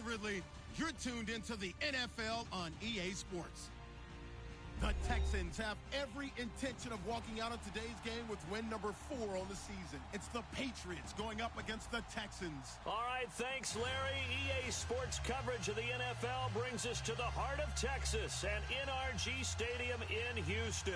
Ridley. You're tuned into the NFL on EA Sports. The Texans have every intention of walking out of today's game with win number 4 on the season. It's the Patriots going up against the Texans. All right, thanks, Larry. EA Sports coverage of the NFL brings us to the heart of Texas and NRG Stadium in Houston.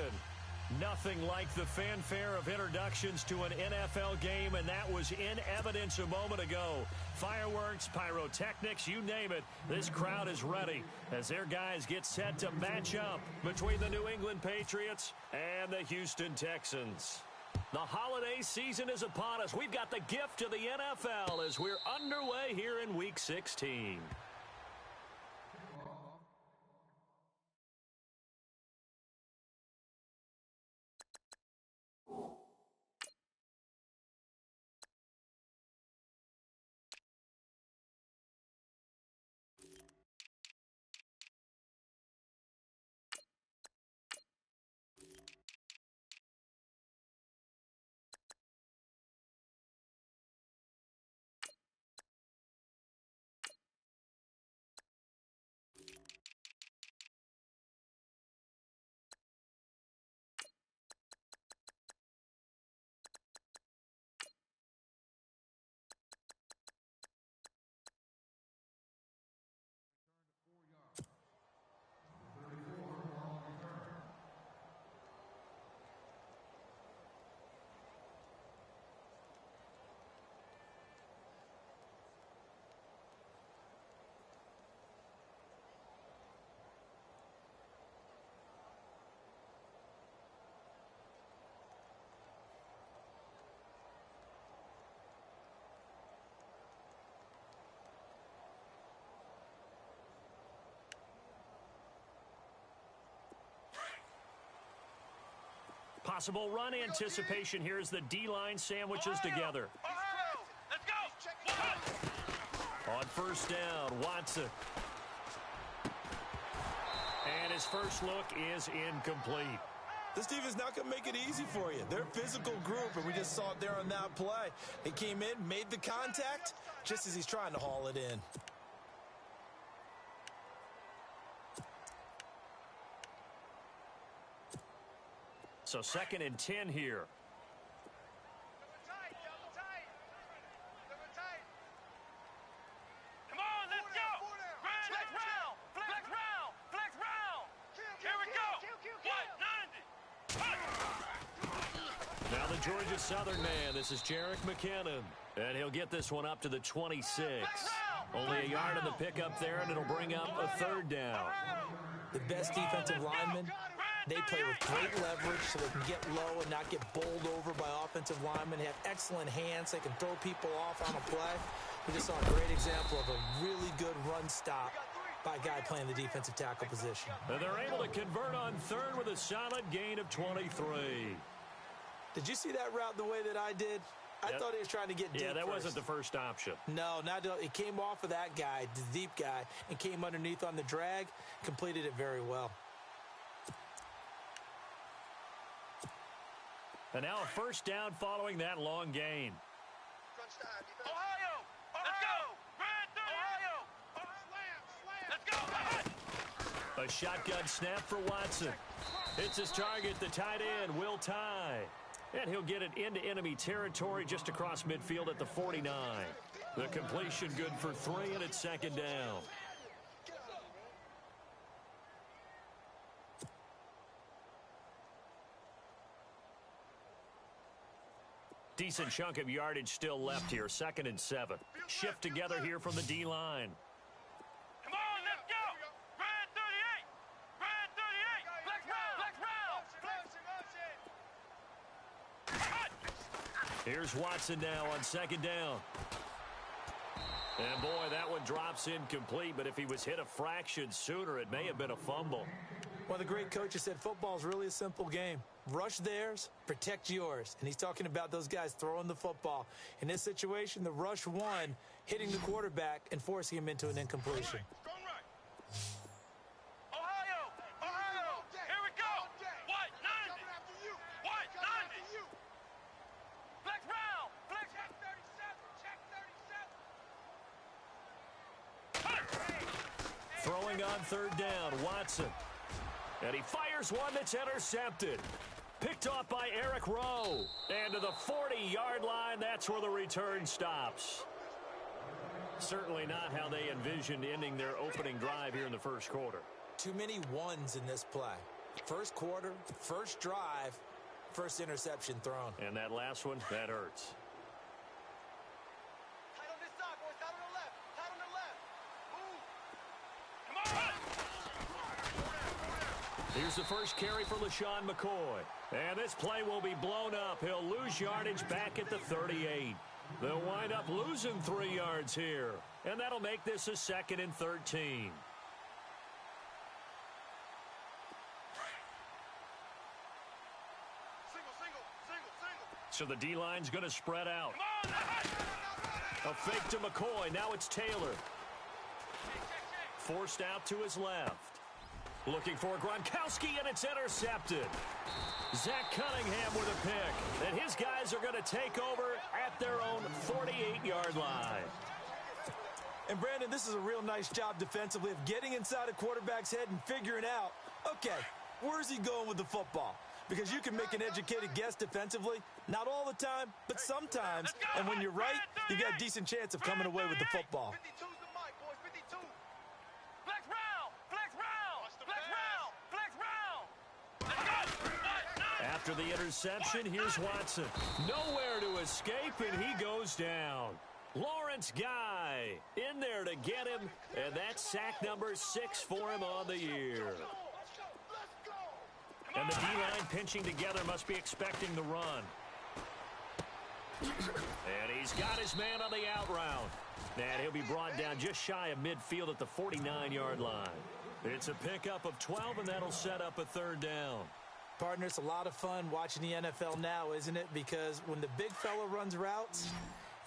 Nothing like the fanfare of introductions to an NFL game, and that was in evidence a moment ago. Fireworks, pyrotechnics, you name it. This crowd is ready as their guys get set to match up between the New England Patriots and the Houston Texans. The holiday season is upon us. We've got the gift of the NFL as we're underway here in Week 16. Possible run anticipation here as the D-line sandwiches together. Let's go. On first down, Watson. And his first look is incomplete. This defense not going to make it easy for you. They're a physical group, and we just saw it there on that play. He came in, made the contact, just as he's trying to haul it in. So 2nd and 10 here. Come on, let's go. Flex round. Flex round. Flex round. Here we go. 190. Now the Georgia Southern man. This is Jerick McKinnon. And he'll get this one up to the 26. Only a yard on the pickup there, and it'll bring up a 3rd down. The best defensive linemen, they play with great leverage so they can get low and not get bowled over by offensive linemen. They have excellent hands. They can throw people off on a play. We just saw a great example of a really good run stop by a guy playing the defensive tackle position. And they're able to convert on 3rd with a solid gain of 23. Did you see that route the way that I did? I thought he was trying to get deep. Yeah, that wasn't the first option. No, it came off of that guy, the deep guy, and came underneath on the drag, completed it very well. And now a 1st down following that long gain. Ohio, let's go. Ohio, let's go. A shotgun snap for Watson. Hits his target, the tight end, Will Tye. And he'll get it into enemy territory just across midfield at the 49. The completion good for 3, and it's 2nd down. Decent chunk of yardage still left here. 2nd and 7. Shift together here from the D-line. Come on, let's go. Red 38. Red 38. Flex round. Here's Watson now on 2nd down. And boy, that one drops incomplete, but if he was hit a fraction sooner, it may have been a fumble. One of the great coaches said football is really a simple game. Rush theirs, protect yours. And he's talking about those guys throwing the football. In this situation, the rush won, hitting the quarterback and forcing him into an incompletion. Ohio, here we go. What? 90. What? 90. Flex round. Flex. Check 37. Check 37. Throwing on third down, Watson. And he fires one that's intercepted. Picked off by Eric Rowe. And to the 40-yard line, that's where the return stops. Certainly not how they envisioned ending their opening drive here in the first quarter. Too many ones in this play. First quarter, first drive, first interception thrown. And that last one, that hurts. Tight on this side, boys. Tight on the left. Tight on the left. Move. Come on. Here's the first carry for LaShawn McCoy. And this play will be blown up. He'll lose yardage back at the 38. They'll wind up losing 3 yards here. And that'll make this a 2nd and 13. So the D-line's going to spread out. A fake to McCoy. Now it's Taylor. Forced out to his left. Looking for Gronkowski, and it's intercepted. Zach Cunningham with a pick. And his guys are going to take over at their own 48-yard line. And, Brandon, this is a real nice job defensively of getting inside a quarterback's head and figuring out, okay, where's he going with the football? Because you can make an educated guess defensively, not all the time, but sometimes. And when you're right, you got a decent chance of coming away with the football. 52's the mic, boys. 52. Flex round. Flex round. Flex round. Flex round. After the interception, here's Watson. Nowhere to escape, and he goes down. Lawrence Guy in there to get him, and that's sack number 6 for him on the year. And the D-line pinching together must be expecting the run. And he's got his man on the out route. And he'll be brought down just shy of midfield at the 49-yard line. It's a pickup of 12, and that'll set up a 3rd down. Partner, it's a lot of fun watching the NFL now, isn't it? Because when the big fella runs routes,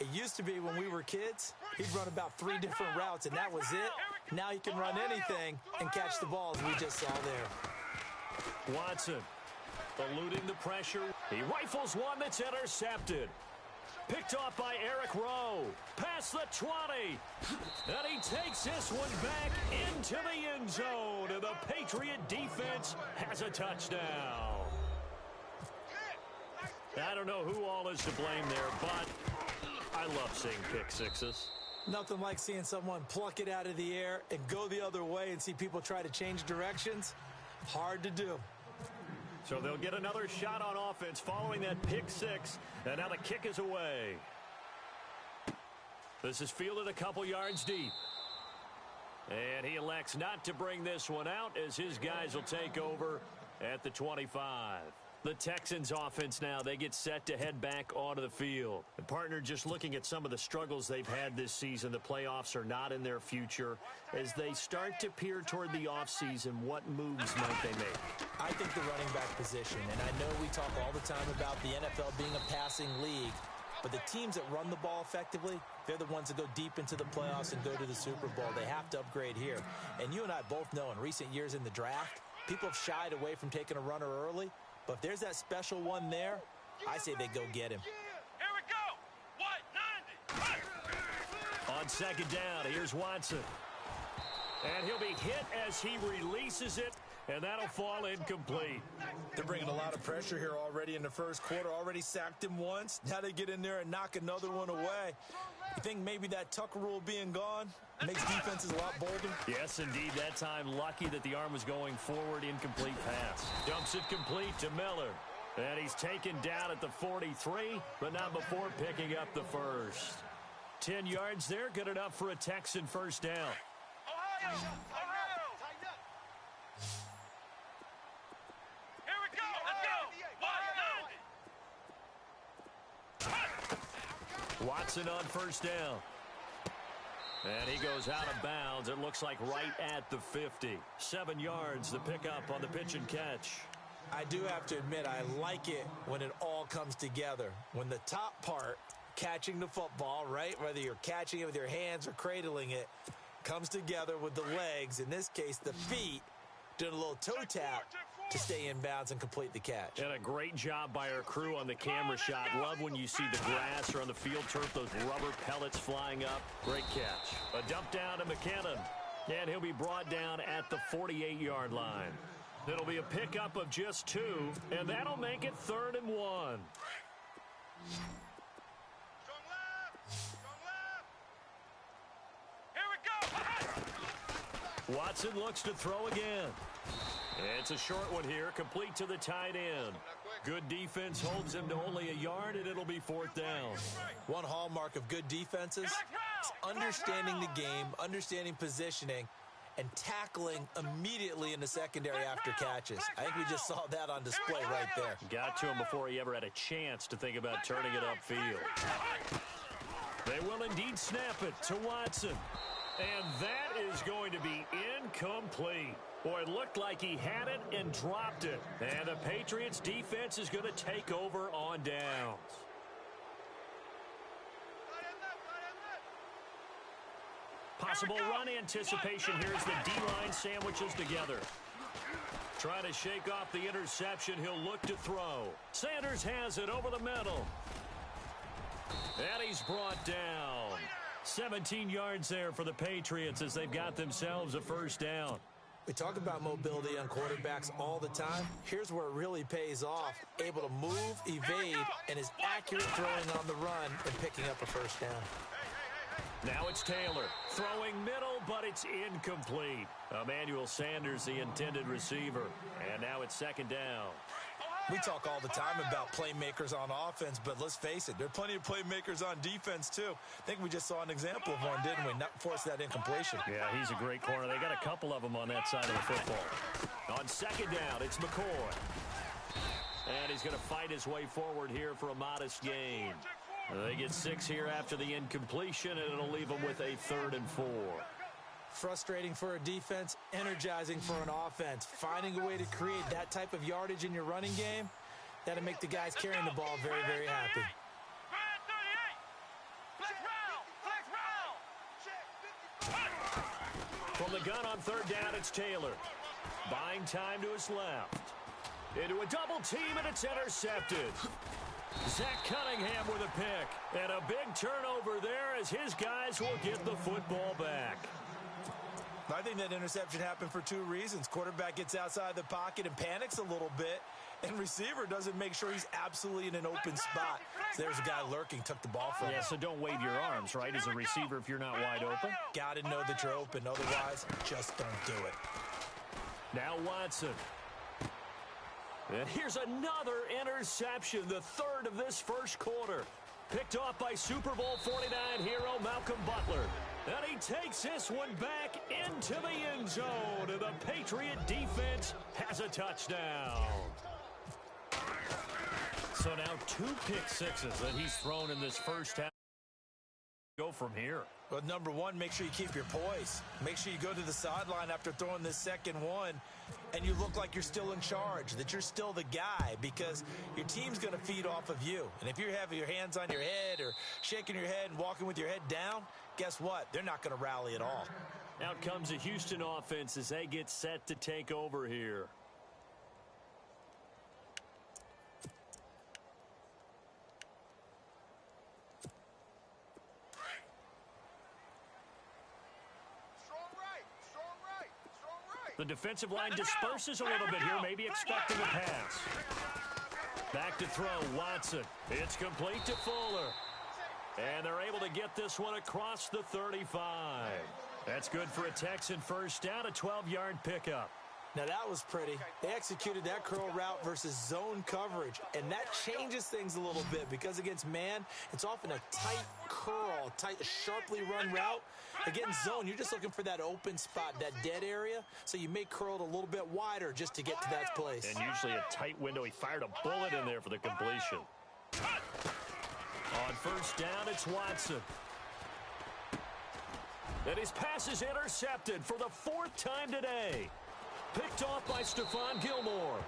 it used to be when we were kids, he'd run about 3 different routes, and that was it. Now he can run anything and catch the ball, as we just saw there. Watson eluding the pressure. He rifles one that's intercepted. Picked off by Eric Rowe. Past the 20. And he takes this one back into the end zone. And the Patriot defense has a touchdown. I don't know who all is to blame there, but I love seeing pick sixes. Nothing like seeing someone pluck it out of the air and go the other way and see people try to change directions. Hard to do. So they'll get another shot on offense following that pick six. And now the kick is away. This is fielded a couple yards deep. And he elects not to bring this one out as his guys will take over at the 25. The Texans offense now, they get set to head back onto the field. And partner, just looking at some of the struggles they've had this season, the playoffs are not in their future. As they start to peer toward the offseason, what moves might they make? I think the running back position, and I know we talk all the time about the NFL being a passing league, but the teams that run the ball effectively, they're the ones that go deep into the playoffs and go to the Super Bowl. They have to upgrade here. And you and I both know in recent years in the draft, people have shied away from taking a runner early. But if there's that special one there, I say they go get him. Here we go. What? 90. On second down, here's Watson. And he'll be hit as he releases it, and that'll fall incomplete. They're bringing a lot of pressure here already in the first quarter. Already sacked him once. Now they get in there and knock another one away. You think maybe that Tucker rule being gone makes defenses a lot bolder? Yes, indeed. That time, lucky that the arm was going forward. Incomplete pass. Dumps it complete to Miller. And he's taken down at the 43, but not before picking up the first. 10 yards there. Good enough for a Texan first down. Ohio. Tighten up. Here we go. Let's go. What? 90. Watson on first down. And he goes out of bounds. It looks like right at the 50. 7 yards, the pickup on the pitch and catch. I do have to admit, I like it when it all comes together. When the top part, catching the football, right, whether you're catching it with your hands or cradling it, comes together with the legs, in this case the feet, doing a little toe tap to stay in bounds and complete the catch. And a great job by our crew on the camera shot. Love when you see the grass or on the field turf, those rubber pellets flying up. Great catch. A dump down to McKinnon. And he'll be brought down at the 48-yard line. It'll be a pickup of just 2, and that'll make it 3rd and 1. Strong left. Strong left. Here we go. Watson looks to throw again. It's a short one here, complete to the tight end. Good defense holds him to only a yard, and it'll be 4th down. One hallmark of good defenses is understanding the game, understanding positioning, and tackling immediately in the secondary after catches. I think we just saw that on display right there. Got to him before he ever had a chance to think about turning it upfield. They will indeed snap it to Watson. And that is going to be incomplete. Boy, it looked like he had it and dropped it. And the Patriots defense is going to take over on downs. Possible run anticipation here as the D-line sandwiches together. Trying to shake off the interception. He'll look to throw. Sanders has it over the middle. And he's brought down. 17 yards there for the Patriots as they've got themselves a 1st down. We talk about mobility on quarterbacks all the time. Here's where it really pays off. Able to move, evade, and is accurate throwing on the run and picking up a 1st down. Now it's Taylor throwing middle, but it's incomplete. Emmanuel Sanders, the intended receiver. And now it's 2nd down. We talk all the time about playmakers on offense, but let's face it, there are plenty of playmakers on defense, too. I think we just saw an example of one, didn't we? Not force that incompletion. Yeah, he's a great corner. They got a couple of them on that side of the football. On 2nd down, it's McCoy. And he's going to fight his way forward here for a modest gain. They get 6 here after the incompletion, and it'll leave them with a 3rd and 4. Frustrating for a defense, energizing for an offense. Finding a way to create that type of yardage in your running game, that'll make the guys carrying the ball very, very happy. From the gun on 3rd down, it's Taylor. Buying time to his left. Into a double team, and it's intercepted. Zach Cunningham with a pick. And a big turnover there as his guys will get the football back. I think that interception happened for 2 reasons. Quarterback gets outside the pocket and panics a little bit, and receiver doesn't make sure he's absolutely in an open spot. So there's a guy lurking, took the ball from him. Yeah, so don't wave your arms, right, as a receiver if you're not wide open. Got to know that you're open. Otherwise, just don't do it. Now Watson. And here's another interception, the 3rd of this 1st quarter. Picked off by Super Bowl 49 hero Malcolm Butler. And he takes this one back into the end zone. And the Patriot defense has a touchdown. So now 2 pick sixes that he's thrown in this 1st half. Go from here. Well, number 1, make sure you keep your poise. Make sure you go to the sideline after throwing this 2nd one, and you look like you're still in charge, that you're still the guy, because your team's going to feed off of you. And if you're having your hands on your head or shaking your head and walking with your head down, guess what? They're not going to rally at all. Out comes the Houston offense as they get set to take over here. The defensive line disperses a little bit here, maybe expecting a pass. Back to throw, Watson. It's complete to Fuller. And they're able to get this one across the 35. That's good for a Texan 1st down, a 12-yard pickup. Now, that was pretty. They executed that curl route versus zone coverage, and that changes things a little bit because against man, it's often a tight curl, tight, sharply run route. Against zone, you're just looking for that open spot, that dead area, so you may curl it a little bit wider just to get to that place. And usually a tight window. He fired a bullet in there for the completion. On 1st down, it's Watson. And his pass is intercepted for the 4th time today. Picked off by Stephon Gilmore.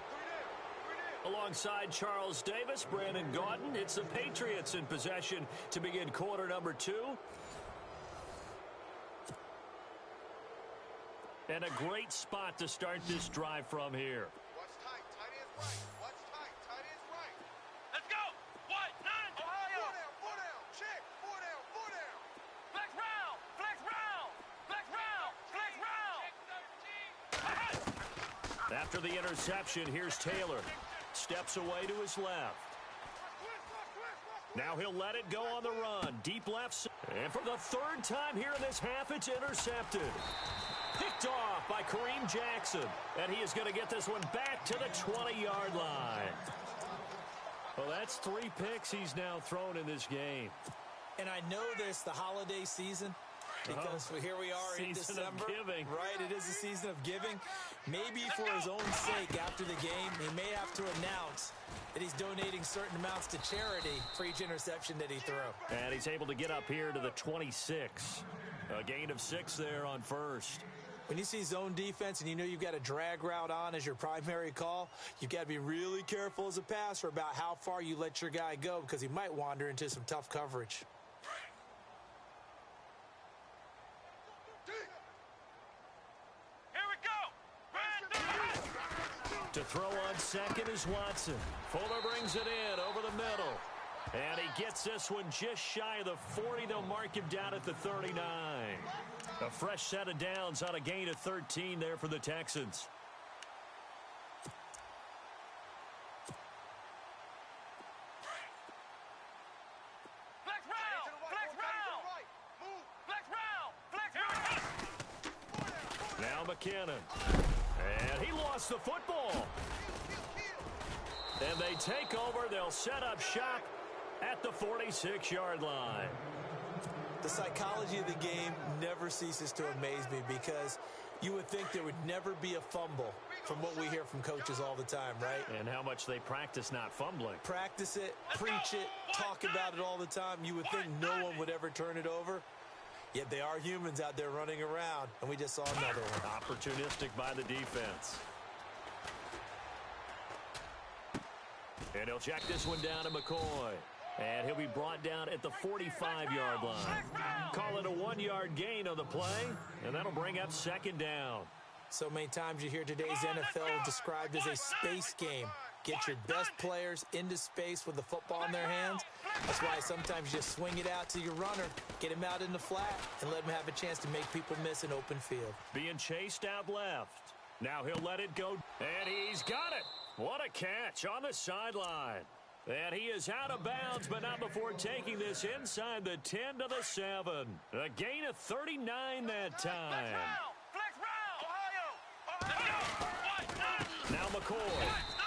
Alongside Charles Davis, Brandon Gaudin, it's the Patriots in possession to begin quarter number 2. And a great spot to start this drive from here. Watch tight. Tight is right. Watch tight. Tight is right. Let's go. What? 9. Ohio. 4 down. Check. 4 down. 4 down. Flex round. Flex round. Flex round. Flex round. After the interception, here's Taylor. Steps away to his left. Now he'll let it go on the run. Deep left. And for the third time here in this half, it's intercepted. Picked off by Kareem Jackson. And he is going to get this one back to the 20-yard line. Well, that's 3 picks he's now thrown in this game. And I know this, the holiday season, because here we are in December. Right, it is a season of giving. Maybe for his own sake, after the game, he may have to announce that he's donating certain amounts to charity for each interception that he threw. And he's able to get up here to the 26. A gain of 6 there on first. When you see zone defense and you know you've got a drag route on as your primary call, you've got to be really careful as a passer about how far you let your guy go because he might wander into some tough coverage. To throw on second is Watson. Fuller brings it in over the middle. And he gets this one just shy of the 40. They'll mark him down at the 39. A fresh set of downs on a gain of 13 there for the Texans. Now McKinnon. And he lost the football. And they take over. They'll set up shop at the 46-yard line. The psychology of the game never ceases to amaze me because you would think there would never be a fumble from what we hear from coaches all the time, right? And how much they practice not fumbling. Practice it, preach it, talk about it all the time. You would think no one would ever turn it over. Yet they are humans out there running around, and we just saw another one. Opportunistic by the defense. And he'll check this one down to McCoy. And he'll be brought down at the 45-yard line. Call it a 1-yard gain on the play, and that'll bring up second down. So many times you hear today's NFL described as a space game. Get your best players into space with the football in their hands. That's why sometimes you just swing it out to your runner, get him out in the flat, and let him have a chance to make people miss an open field. Being chased out left. Now he'll let it go, and he's got it. What a catch on the sideline. And he is out of bounds, but not before taking this inside the 10 to the 7. A gain of 39 that time. Now McCoy.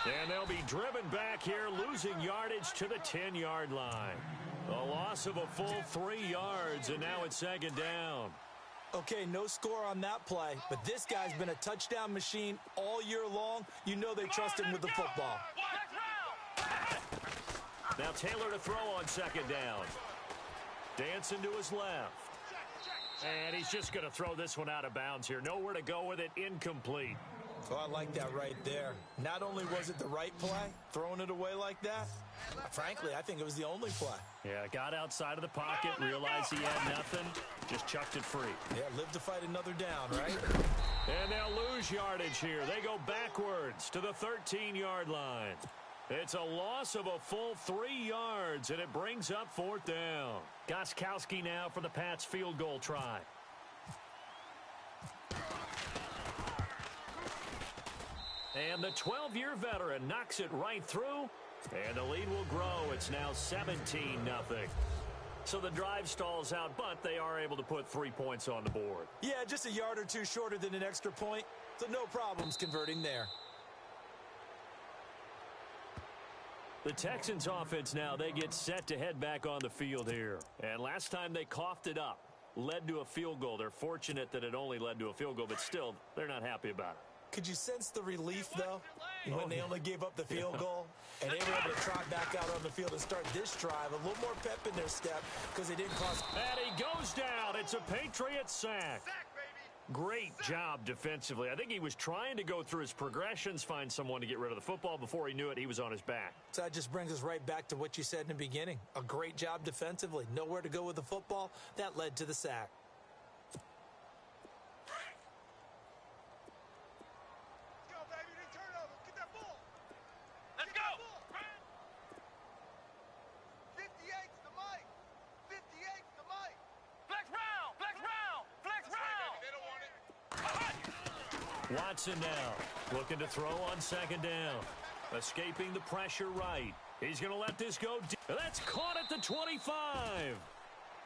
And they'll be driven back here, losing yardage to the 10-yard line. A loss of a full 3 yards, and now it's second down. Okay, no score on that play, but this guy's been a touchdown machine all year long. You know they trust him with the football. Now Taylor to throw on second down. Dancing to his left. And he's just going to throw this one out of bounds here. Nowhere to go with it, incomplete. Oh, I like that right there. Not only was it the right play, throwing it away like that, frankly, I think it was the only play. Yeah, got outside of the pocket, realized he had nothing, just chucked it free. Yeah, live to fight another down, right? And they'll lose yardage here. They go backwards to the 13-yard line. It's a loss of a full 3 yards, and it brings up fourth down. Gostkowski now for the Pats field goal try. And the 12-year veteran knocks it right through, and the lead will grow. It's now 17-0. So the drive stalls out, but they are able to put 3 points on the board. Yeah, just a yard or two shorter than an extra point, so no problems converting there. The Texans offense now, they get set to head back on the field here. And last time they coughed it up, led to a field goal. They're fortunate that it only led to a field goal, but still, they're not happy about it. Could you sense the relief, though, when they only gave up the field goal and they were able to trot back out on the field and start this drive? A little more pep in their step because they didn't cost. And he goes down. It's a Patriot sack. Great job defensively. I think he was trying to go through his progressions, find someone to get rid of the football. Before he knew it, he was on his back. So that just brings us right back to what you said in the beginning. A great job defensively. Nowhere to go with the football. That led to the sack. Watson now looking to throw on second down. Escaping the pressure right. He's going to let this go deep. That's caught at the 25.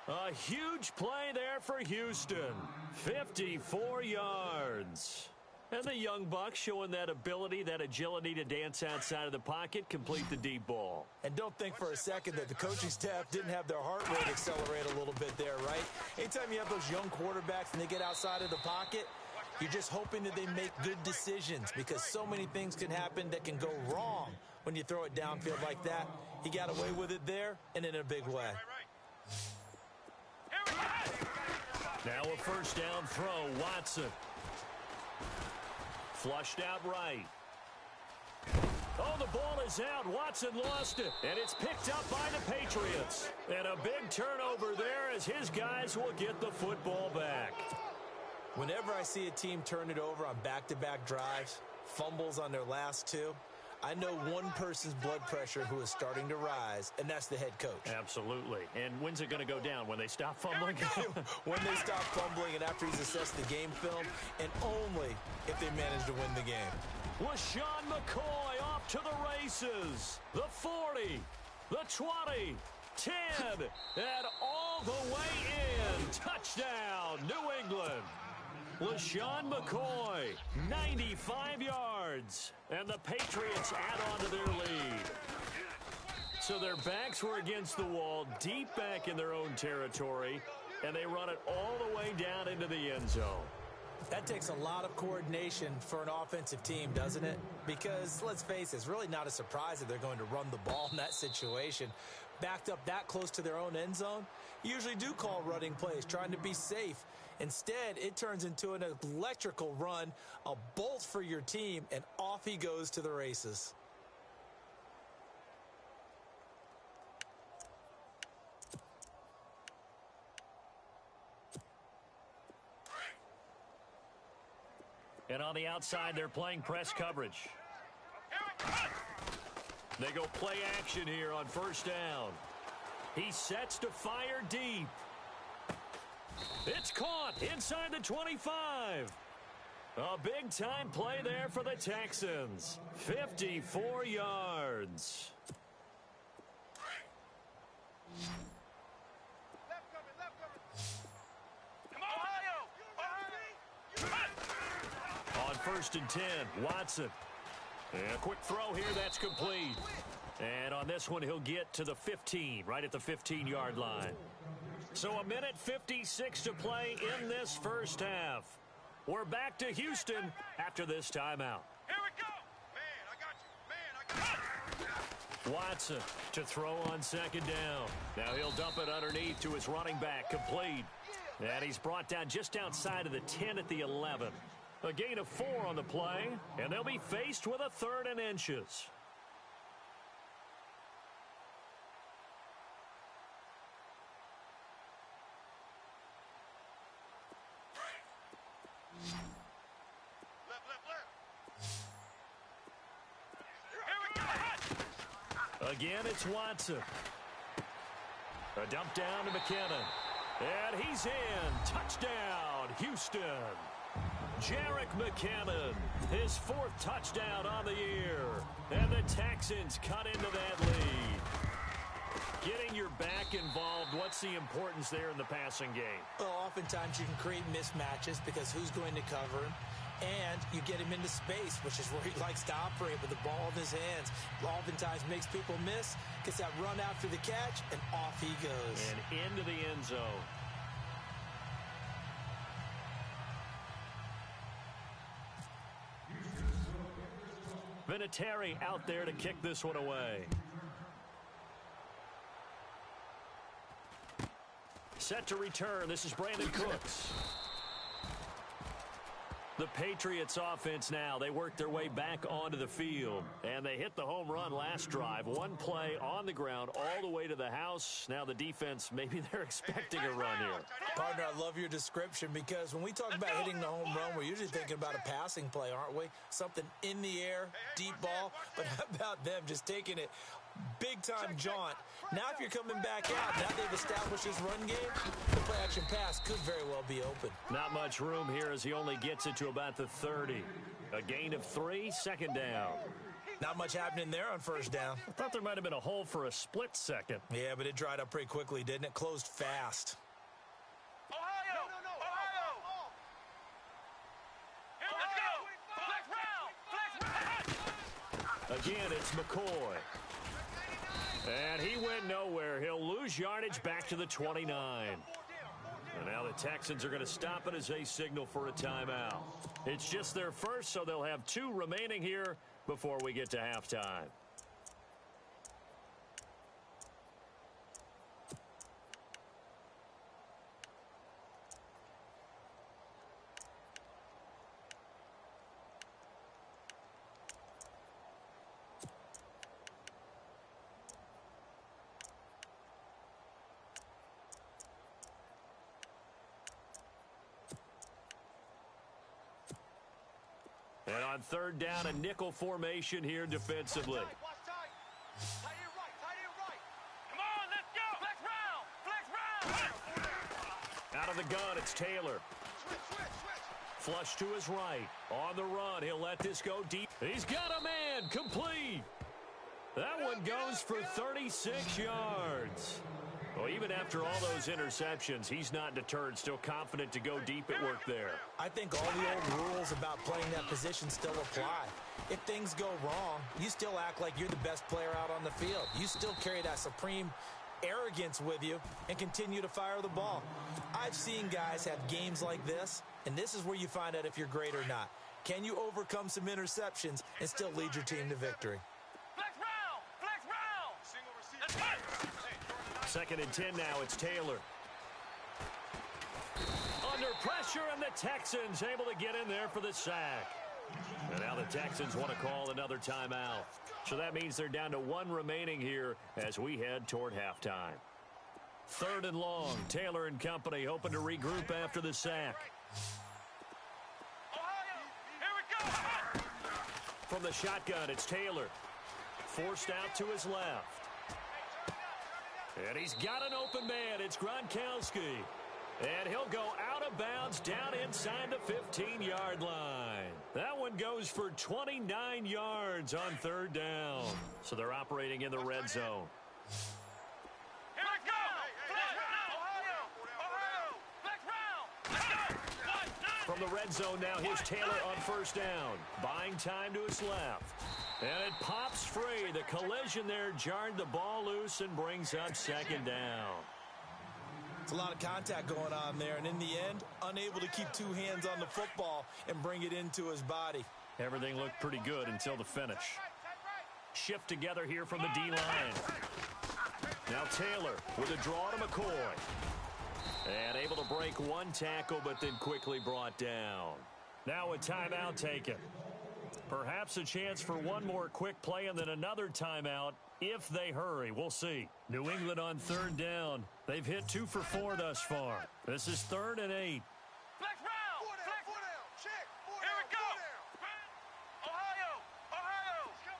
A huge play there for Houston. 54 yards. And the young buck showing that ability, that agility to dance outside of the pocket, complete the deep ball. And don't think for a second that the coaching staff didn't have their heart rate accelerate a little bit there, right? Anytime you have those young quarterbacks and they get outside of the pocket, you're just hoping that they make good decisions because so many things can happen that can go wrong when you throw it downfield like that. He got away with it there and in a big way. Now a first down throw, Watson. Flushed out right. Oh, the ball is out. Watson lost it, and it's picked up by the Patriots. And a big turnover there as his guys will get the football back. Whenever I see a team turn it over on back-to-back drives, fumbles on their last two, I know one person's blood pressure who is starting to rise, and that's the head coach. Absolutely. And when's it going to go down? When they stop fumbling? When they stop fumbling and after he's assessed the game film, and only if they manage to win the game. LaShawn McCoy off to the races. The 40, the 20, 10, and all the way in. Touchdown, New England. LaShawn McCoy, 95 yards. And the Patriots add on to their lead. So their backs were against the wall, deep back in their own territory, and they run it all the way down into the end zone. That takes a lot of coordination for an offensive team, doesn't it? Because, let's face it, it's really not a surprise that they're going to run the ball in that situation. Backed up that close to their own end zone, you usually do call running plays, trying to be safe. Instead, it turns into an electrical run, a bolt for your team, and off he goes to the races. And on the outside, they're playing press coverage. They go play action here on first down. He sets to fire deep. It's caught inside the 25. A big-time play there for the Texans. 54 yards. On first and 10, Watson. And a quick throw here, that's complete. And on this one, he'll get to the 15, right at the 15-yard line. So a minute 56 to play in this first half. We're back to Houston after this timeout. Here we go. Man, I got you. Watson to throw on second down. Now he'll dump it underneath to his running back, complete. And he's brought down just outside of the 10 at the 11. A gain of 4 on the play, and they'll be faced with a 3rd and inches. Again, it's Watson. A dump down to McKinnon. And he's in. Touchdown, Houston. Jerick McKinnon, his 4th touchdown on the year. And the Texans cut into that lead. Getting your back involved, what's the importance there in the passing game? Well, oftentimes you can create mismatches because who's going to cover him? And you get him into space, which is where he likes to operate with the ball in his hands. Oftentimes makes people miss, gets that run after the catch, and off he goes. And into the end zone. Vinatieri out there to kick this one away. Set to return. This is Brandon Cooks. The Patriots offense now, they work their way back onto the field. And they hit the home run last drive. One play on the ground all the way to the house. Now the defense, maybe they're expecting a run here. Partner, I love your description because when we talk about hitting the home run, we're usually thinking about a passing play, aren't we? Something in the air, deep ball. But how about them just taking it Big-time jaunt. Now if you're coming back out, now they've established his run game, the play-action pass could very well be open. Not much room here as he only gets it to about the 30. A gain of 3, second down. Not much happening there on first down. I thought there might have been a hole for a split second. Yeah, but it dried up pretty quickly, didn't it? Closed fast. Ohio! Ohio! Here, let's go! Flex round! Flex round! Again, it's McCoy. And he went nowhere. He'll lose yardage back to the 29. And now the Texans are going to stop it as they signal for a timeout. It's just their first, so they'll have 2 remaining here before we get to halftime. And on third down, a nickel formation here defensively. Watch tight. Tight end right. Come on, let's go. Flex round. Out of the gun, it's Taylor. Switch. Flush to his right. On the run, he'll let this go deep. He's got a man, complete. That one goes for 36 yards. Well, even after all those interceptions, he's not deterred, still confident to go deep at work there. I think all the old rules about playing that position still apply. If things go wrong, you still act like you're the best player out on the field. You still carry that supreme arrogance with you and continue to fire the ball. I've seen guys have games like this, and this is where you find out if you're great or not. Can you overcome some interceptions and still lead your team to victory? Flex round. Single receiver. Second and 10 now, it's Taylor. Under pressure, and the Texans able to get in there for the sack. And now the Texans want to call another timeout. So that means they're down to 1 remaining here as we head toward halftime. Third and long, Taylor and company hoping to regroup after the sack. Ohio, here we go. From the shotgun, it's Taylor. Forced out to his left. And he's got an open man. It's Gronkowski. And he'll go out of bounds down inside the 15-yard line. That one goes for 29 yards on third down. So they're operating in the red zone. Here we go. Ohio. Flex round. From the red zone now, here's Taylor on first down. Buying time to his left. And it pops free. The collision there jarred the ball loose and brings up second down. It's a lot of contact going on there, and in the end, unable to keep 2 hands on the football and bring it into his body. Everything looked pretty good until the finish. Shift together here from the D-line. Now Taylor with a draw to McCoy. And able to break 1 tackle, but then quickly brought down. Now a timeout taken. Perhaps a chance for 1 more quick play and then another timeout if they hurry. We'll see. New England on third down. They've hit 2 for 4 thus far. This is 3rd and 8. Flex round. Flex down. Check. Here we go. Ohio.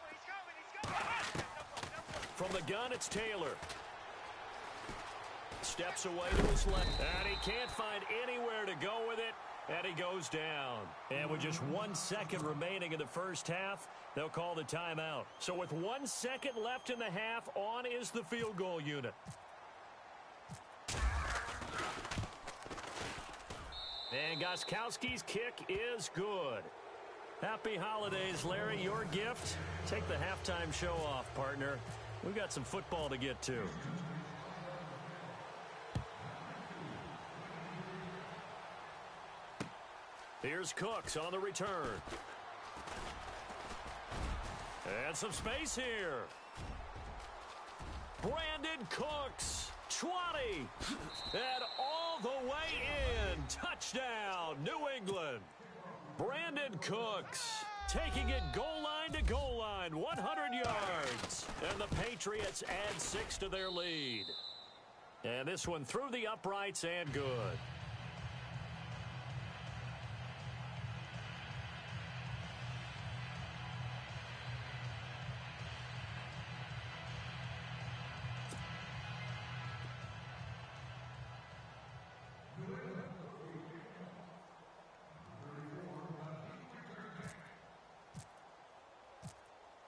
He's coming. From the gun, it's Taylor. Steps away to his left. And he can't find anywhere to go with it. And he goes down. And with just 1 second remaining in the first half, they'll call the timeout. So with 1 second left in the half, on is the field goal unit. And Gostkowski's kick is good. Happy holidays, Larry. Your gift? Take the halftime show off, partner. We've got some football to get to. Here's Cooks on the return. And some space here. Brandon Cooks, 20. And all the way in. Touchdown, New England. Brandon Cooks taking it goal line to goal line, 100 yards. And the Patriots add 6 to their lead. And this one through the uprights and good.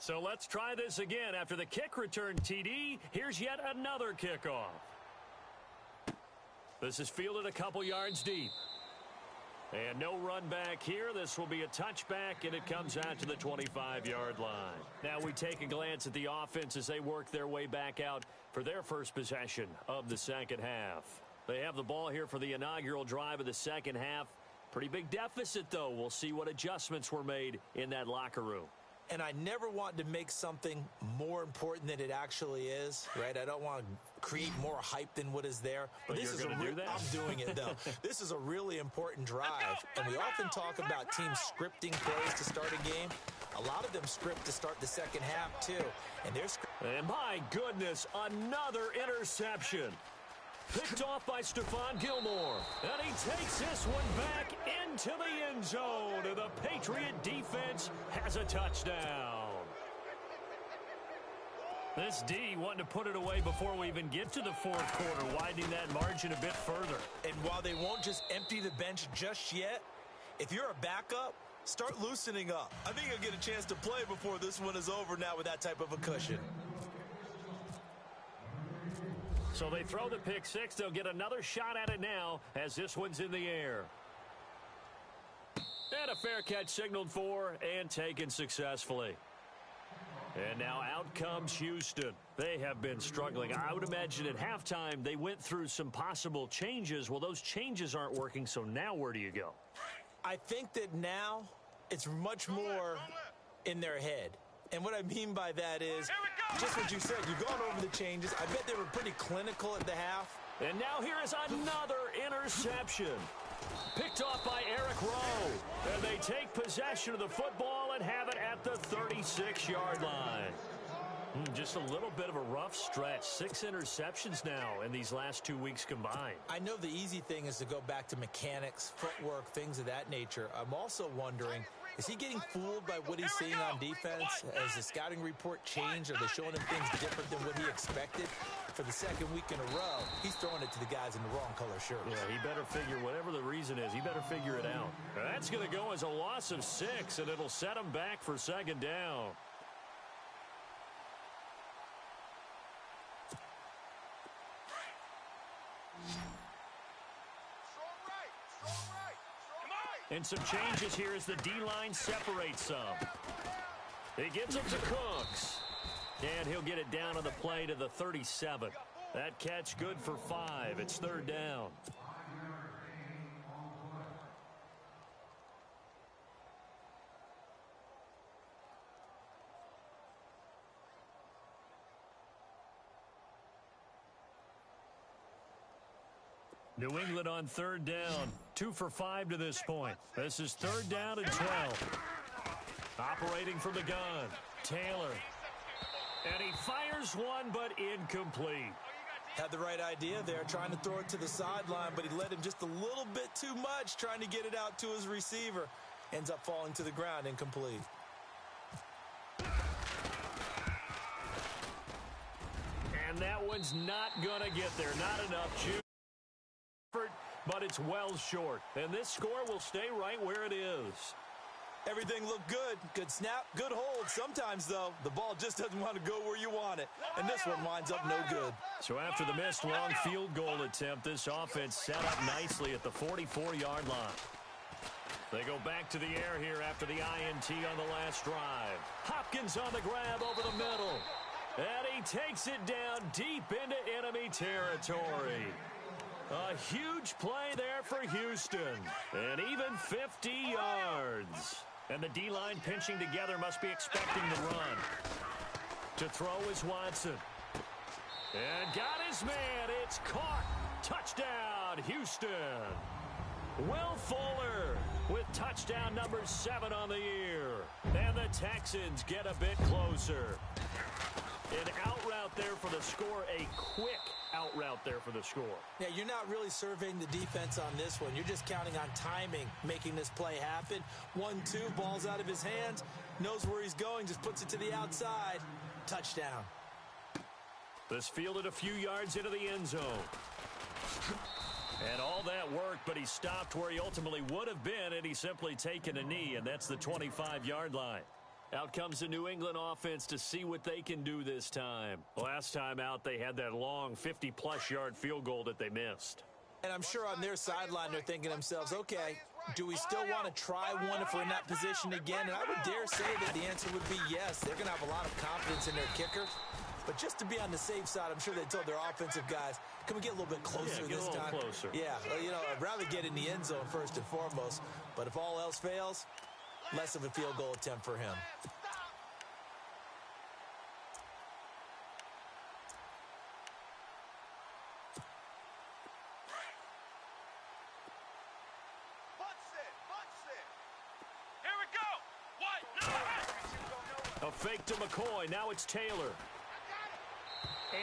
So let's try this again. After the kick return TD, here's yet another kickoff. This is fielded a couple yards deep. And no run back here. This will be a touchback, and it comes out to the 25-yard line. Now we take a glance at the offense as they work their way back out for their first possession of the second half. They have the ball here for the inaugural drive of the second half. Pretty big deficit, though. We'll see what adjustments were made in that locker room. And I never want to make something more important than it actually is, right? I don't want to create more hype than what is there. But this is do that? I'm doing it, though. This is a really important drive. And we often talk about teams scripting plays to start a game. A lot of them script to start the second half, too. And my goodness, another interception. Picked off by Stephon Gilmore. And he takes this one back into the end zone. And the Patriot defense has a touchdown. This D wanting to put it away before we even get to the fourth quarter, widening that margin a bit further. And while they won't just empty the bench just yet, if you're a backup, start loosening up. I think you'll get a chance to play before this one is over now with that type of a cushion. So they throw the pick six. They'll get another shot at it now as this one's in the air. And a fair catch signaled for and taken successfully. And now out comes Houston. They have been struggling. I would imagine at halftime they went through some possible changes. Well, those changes aren't working, so now where do you go? I think that now it's much more in their head. And what I mean by that is just what you said. You've gone over the changes. I bet they were pretty clinical at the half. And now here is another interception. Picked off by Eric Rowe. And they take possession of the football and have it at the 36-yard line. Just a little bit of a rough stretch. 6 interceptions now in these last 2 weeks combined. I know the easy thing is to go back to mechanics, footwork, things of that nature. I'm also wondering, is he getting fooled by what he's seeing on defense? Has the scouting report changed? Are they showing him things different than what he expected? For the second week in a row, he's throwing it to the guys in the wrong color shirts. Yeah, he better figure, whatever the reason is, he better figure it out. That's going to go as a loss of 6, and it'll set him back for second down. And some changes here as the D-line separates some. He gives it to Cooks. And he'll get it down on the play to the 37. That catch good for 5. It's third down. New England on third down. 2 for 5 to this point. This is third down and 12. Operating from the gun. Taylor. And he fires one, but incomplete. Had the right idea there, trying to throw it to the sideline, but he led him just a little bit too much, trying to get it out to his receiver. Ends up falling to the ground, incomplete. And that one's not going to get there. Not enough juice. But it's well short. And this score will stay right where it is. Everything looked good. Good snap, good hold. Sometimes, though, the ball just doesn't want to go where you want it. And this one winds up no good. So after the missed long field goal attempt, this offense set up nicely at the 44-yard line. They go back to the air here after the INT on the last drive. Hopkins on the grab over the middle. And he takes it down deep into enemy territory. A huge play there for Houston. And even 50 yards. And the D-line pinching together, must be expecting the run. To throw is Watson. And got his man. It's caught. Touchdown, Houston. Will Fuller with touchdown number 7 on the year. And the Texans get a bit closer. An out route there for the score. A quick out route there for the score. Yeah, you're not really surveying the defense on this one. You're just counting on timing, making this play happen. 1-2, ball's out of his hands. Knows where he's going, just puts it to the outside. Touchdown. This fielded a few yards into the end zone. And all that worked, but he stopped where he ultimately would have been, and he's simply taken a knee, and that's the 25-yard line. Out comes the New England offense to see what they can do this time. Last time out, they had that long 50-plus yard field goal that they missed. And I'm sure on their sideline they're thinking to themselves, okay, do we still want to try one if we're in that position again? And I would dare say that the answer would be yes. They're going to have a lot of confidence in their kickers. But just to be on the safe side, I'm sure they told their offensive guys, can we get a little bit closer this time? Yeah, get a little closer. Yeah, well, you know, I'd rather get in the end zone first and foremost. But if all else fails, less of a field goal attempt for him. A fake to McCoy. Now it's Taylor.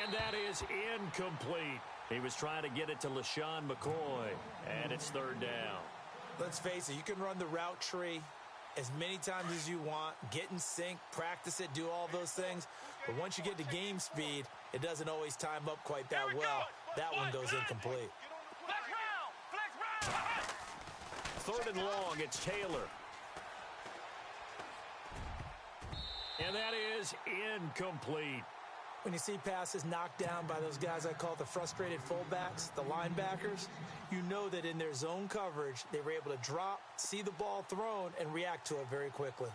And that is incomplete. He was trying to get it to LaShawn McCoy. And it's third down. Let's face it, you can run the route tree as many times as you want, get in sync, practice it, do all those things. But once you get to game speed, it doesn't always time up quite that well. That one goes incomplete. Third and long, it's Taylor. And that is incomplete. When you see passes knocked down by those guys I call the frustrated fullbacks, the linebackers, you know that in their zone coverage, they were able to drop, see the ball thrown, and react to it very quickly.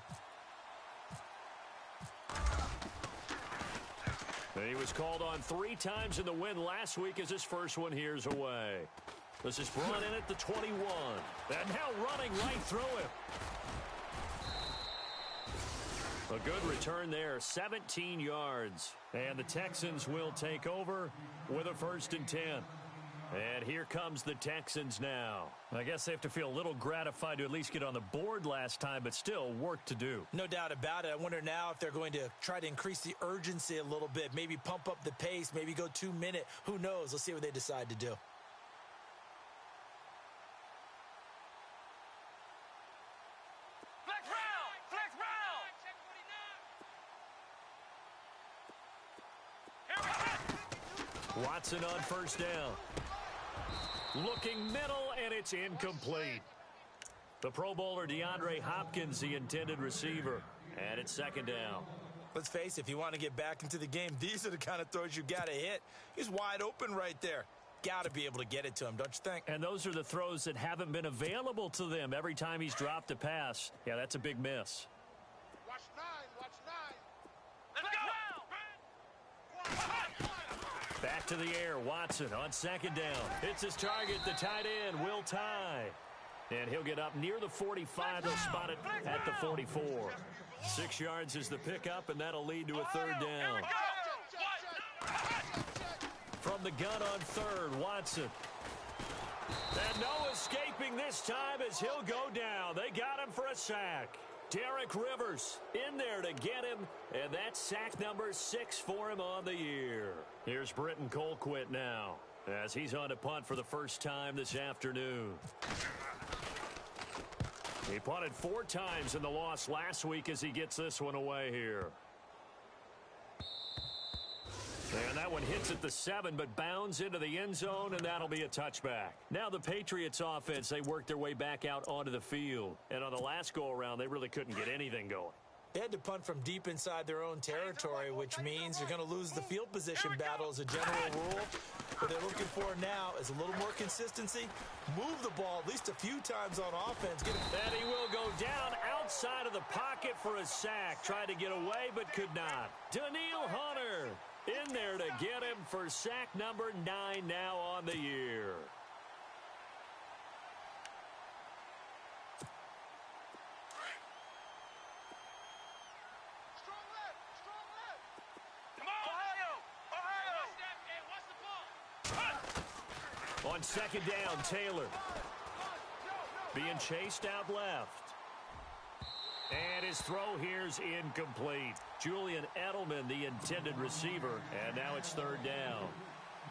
He was called on 3 times in the win last week as his first one here's away. This is brought in at the 21. And now running right through him. A good return there, 17 yards. And the Texans will take over with a 1st and 10. And here comes the Texans now. I guess they have to feel a little gratified to at least get on the board last time, but still work to do. No doubt about it. I wonder now if they're going to try to increase the urgency a little bit, maybe pump up the pace, maybe go 2-minute. Who knows? Let's see what they decide to do. Watson on 1st down. Looking middle, and it's incomplete. The Pro Bowler DeAndre Hopkins, the intended receiver. And it's 2nd down. Let's face it, if you want to get back into the game, these are the kind of throws you got to hit. He's wide open right there. Got to be able to get it to him, don't you think? And those are the throws that haven't been available to them every time he's dropped a pass. Yeah, that's a big miss. Watch 9, watch 9. Let's go! Back to the air, Watson on 2nd down. Hits his target, the tight end, Will Tye. And he'll get up near the 45. They'll spot it at the 44. 6 yards is the pickup, and that'll lead to a 3rd down. From the gun on 3rd, Watson. And no escaping this time as he'll go down. They got him for a sack. Derek Rivers in there to get him, and that's sack number 6 for him on the year. Here's Britton Colquitt now as he's on to punt for the first time this afternoon. He punted 4 times in the loss last week as he gets this one away here. And that one hits at the 7, but bounds into the end zone, and that'll be a touchback. Now the Patriots offense, they worked their way back out onto the field. And on the last go-around, they really couldn't get anything going. They had to punt from deep inside their own territory, which means you're going to lose the field position battle as a general rule. What they're looking for now is a little more consistency. Move the ball at least a few times on offense. And he will go down outside of the pocket for a sack. Tried to get away, but could not. Daniil Hunter in there to get him for sack number 9 now on the year. On 2nd down, Taylor being chased out left. And his throw here's incomplete. Julian Edelman, the intended receiver, and now it's 3rd down.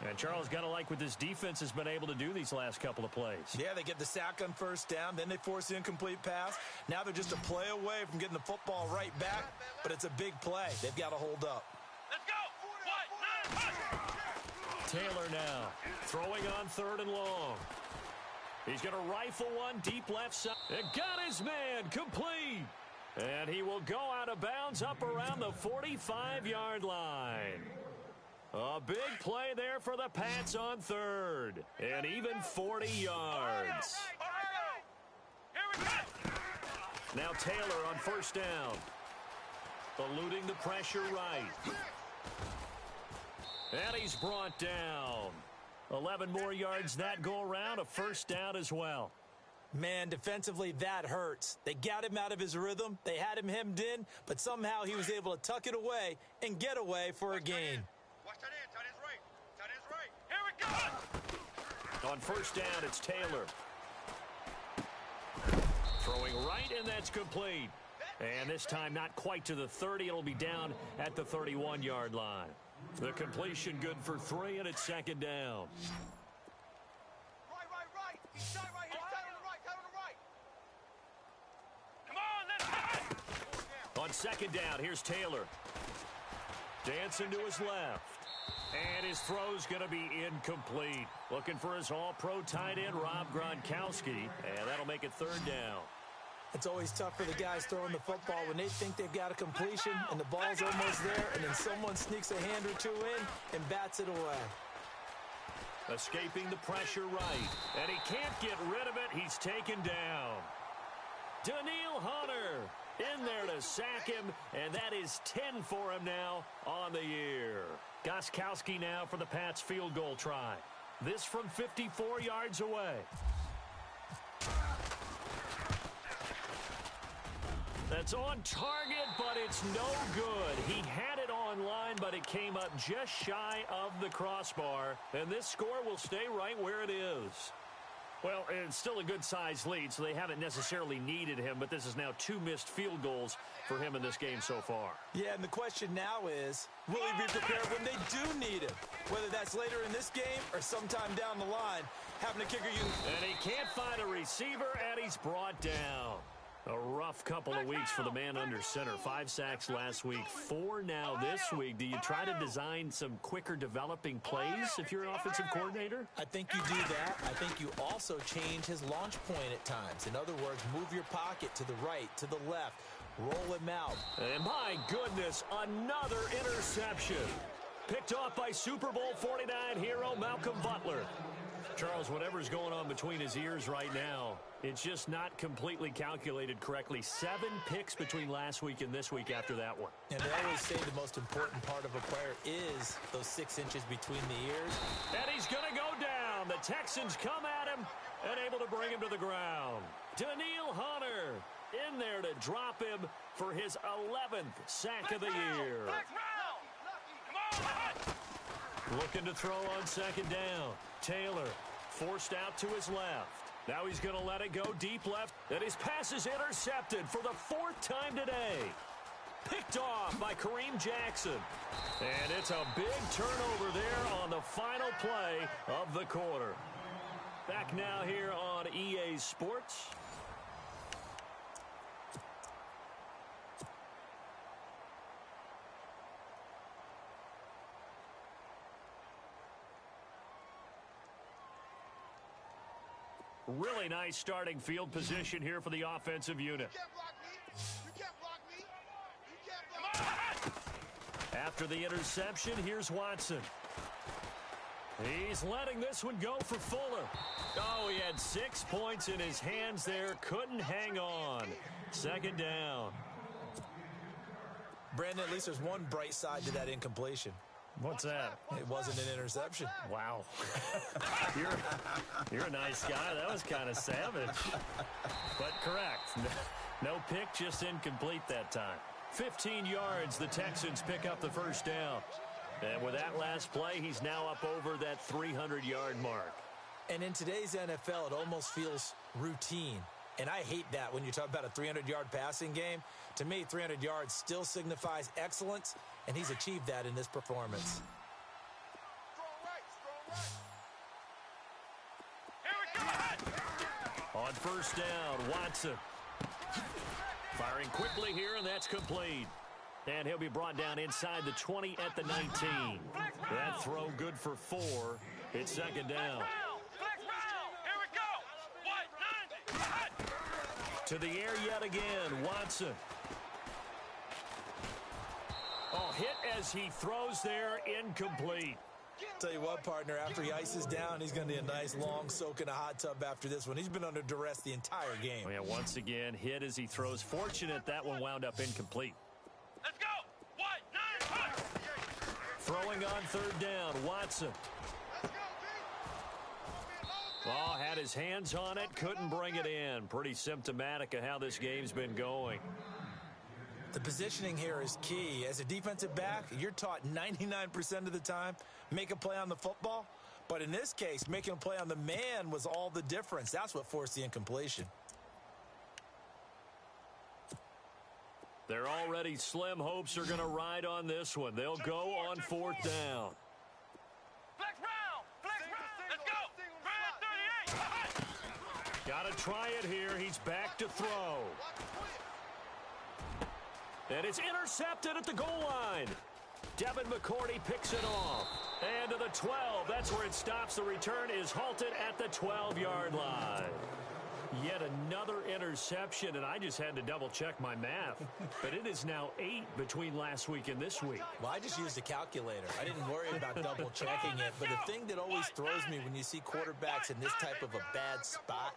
And Charles, got to like what this defense has been able to do these last couple of plays. Yeah, they get the sack on 1st down, then they force the incomplete pass. Now they're just a play away from getting the football right back, but it's a big play. They've got to hold up. Let's go! Taylor now throwing on 3rd and long. He's going to rifle one deep left side. And got his man complete. And he will go out of bounds up around the 45-yard line. A big play there for the Pats on third. And even 40 yards. Now Taylor on first down. Eluding the pressure right. And he's brought down. 11 more yards that go around. A first down as well. Man, defensively, that hurts. They got him out of his rhythm. They had him hemmed in, but somehow he was able to tuck it away and get away for a gain. Watch that in. Tight end's right. Tight end's right. Here we go. On first down, it's Taylor. Throwing right, and that's complete. And this time not quite to the 30. It'll be down at the 31-yard line. The completion good for 3, and it's second down. Right. He's tight right here. Tight on the right. Come on, let's go. On second down, here's Taylor. Dancing to his left. And his throw's going to be incomplete. Looking for his all-pro tight end, Rob Gronkowski. And that'll make it third down. It's always tough for the guys throwing the football when they think they've got a completion and the ball's almost there, and then someone sneaks a hand or two in and bats it away. Escaping the pressure right. And he can't get rid of it. He's taken down. Daniil Hunter in there to sack him, and that is 10 for him now on the year. Gostkowski now for the Pats field goal try. This from 54 yards away. That's on target, but it's no good. He had it online, but it came up just shy of the crossbar, and this score will stay right where it is. Well, it's still a good-sized lead, so they haven't necessarily needed him, but this is now 2 missed field goals for him in this game so far. Yeah, and the question now is, will he be prepared when they do need him? Whether that's later in this game or sometime down the line, having a kicker And he can't find a receiver, and he's brought down. A rough couple of weeks for the man under center. 5 sacks last week, 4 now this week. Do you try to design some quicker developing plays if you're an offensive coordinator? I think you do that. I think you also change his launch point at times. In other words, move your pocket to the right, to the left, roll him out. And my goodness, another interception. Picked off by Super Bowl 49 hero Malcolm Butler. Charles, whatever's going on between his ears right now, it's just not completely calculated correctly. 7 picks between last week and this week after that one. And they always say the most important part of a player is those 6 inches between the ears. And he's going to go down. The Texans come at him and able to bring him to the ground. Daniil Hunter in there to drop him for his 11th sack of the year. Looking to throw on second down. Taylor forced out to his left. Now he's going to let it go deep left. And his pass is intercepted for the 4th time today. Picked off by Kareem Jackson. And it's a big turnover there on the final play of the quarter. Back now here on EA Sports. Really nice starting field position here for the offensive unit. You can't block me. You can't block me. After the interception, here's Watson. He's letting this one go for Fuller. Oh, he had 6 points in his hands there. Couldn't hang on. Second down. Brandon, at least there's one bright side to that incompletion. What's that? It wasn't an interception. Wow. You're a nice guy. That was kind of savage. But correct. No pick, just incomplete that time. 15 yards, the Texans pick up the first down. And with that last play, he's now up over that 300-yard mark. And in today's NFL, it almost feels routine. And I hate that when you talk about a 300-yard passing game. To me, 300 yards still signifies excellence, and he's achieved that in this performance. On first down, Watson. Firing quickly here, and that's complete. And he'll be brought down inside the 20 at the 19. That throw good for 4. It's second down. To the air yet again, Watson. Oh, hit as he throws there, incomplete. Tell you what, partner, after he ices down, he's going to need a nice long soak in a hot tub after this one. He's been under duress the entire game. Oh, yeah, once again, hit as he throws. Fortunate that one wound up incomplete. Let's go. 1, 9, 1. Throwing on third down, Watson. Oh, had his hands on it, couldn't bring it in. Pretty symptomatic of how this game's been going. The positioning here is key. As a defensive back, you're taught 99% of the time, make a play on the football. But in this case, making a play on the man was all the difference. That's what forced the incompletion. Their already slim hopes are going to ride on this one. They'll go on fourth down. Flex round. Flex round. Let's go. Grand 38. Got to try it here. He's back to throw. And it's intercepted at the goal line. Devin McCourty picks it off. And to the 12. That's where it stops. The return is halted at the 12-yard line. Yet another interception, and I just had to double-check my math. But it is now 8 between last week and this week. Well, I just used a calculator. I didn't worry about double-checking it. But the thing that always throws me when you see quarterbacks in this type of a bad spot,